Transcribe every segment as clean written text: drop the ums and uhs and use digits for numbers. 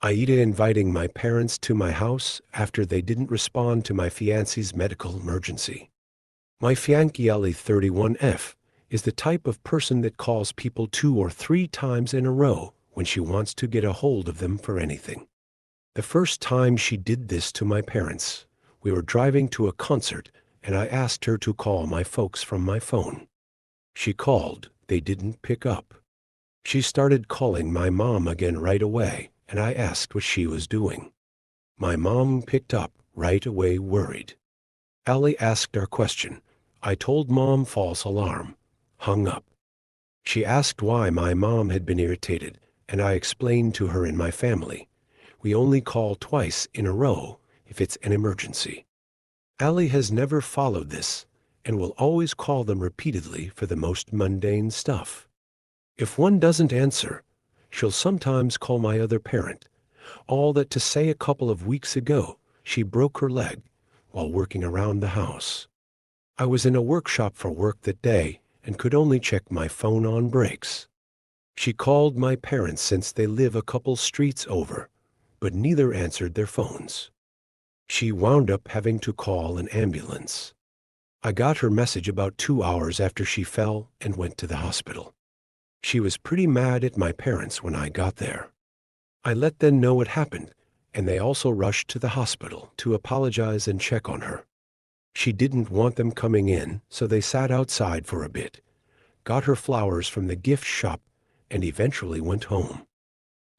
AITA inviting my parents to my house after they didn't respond to my fiancé's medical emergency. My fiancée 31F is the type of person that calls people 2 or 3 times in a row when she wants to get a hold of them for anything. The first time she did this to my parents, we were driving to a concert and I asked her to call my folks from my phone. She called, they didn't pick up. She started calling my mom again right away, and I asked what she was doing. My mom picked up right away, worried. Allie asked our question. I told Mom false alarm, hung up. She asked why my mom had been irritated, and I explained to her in my family, we only call twice in a row if it's an emergency. Allie has never followed this and will always call them repeatedly for the most mundane stuff. If one doesn't answer, she'll sometimes call my other parent, all that to say a couple of weeks ago she broke her leg while working around the house. I was in a workshop for work that day and could only check my phone on breaks. She called my parents since they live a couple streets over, but neither answered their phones. She wound up having to call an ambulance. I got her message about 2 hours after she fell and went to the hospital. She was pretty mad at my parents when I got there. I let them know what happened, and they also rushed to the hospital to apologize and check on her. She didn't want them coming in, so they sat outside for a bit, got her flowers from the gift shop, and eventually went home.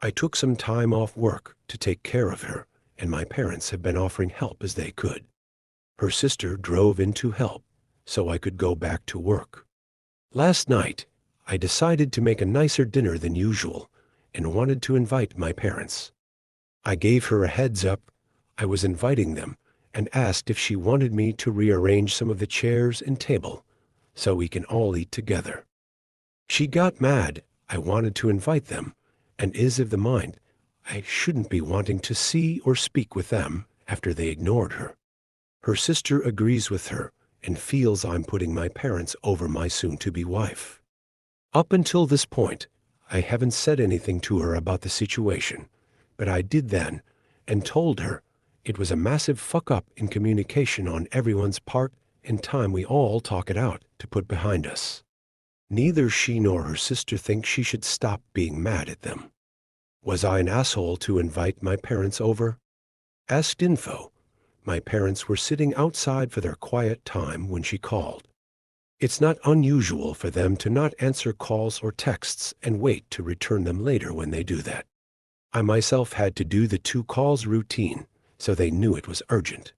I took some time off work to take care of her, and my parents have been offering help as they could. Her sister drove in to help, so I could go back to work. Last night, I decided to make a nicer dinner than usual and wanted to invite my parents. I gave her a heads up I was inviting them and asked if she wanted me to rearrange some of the chairs and table so we can all eat together. She got mad I wanted to invite them and is of the mind I shouldn't be wanting to see or speak with them after they ignored her. Her sister agrees with her and feels I'm putting my parents over my soon-to-be wife. Up until this point, I haven't said anything to her about the situation, but I did then and told her it was a massive fuck-up in communication on everyone's part and time we all talk it out to put behind us. Neither she nor her sister think she should stop being mad at them. Was I an asshole to invite my parents over? Asked info. My parents were sitting outside for their quiet time when she called. It's not unusual for them to not answer calls or texts and wait to return them later when they do that. I myself had to do the 2 calls routine, so they knew it was urgent.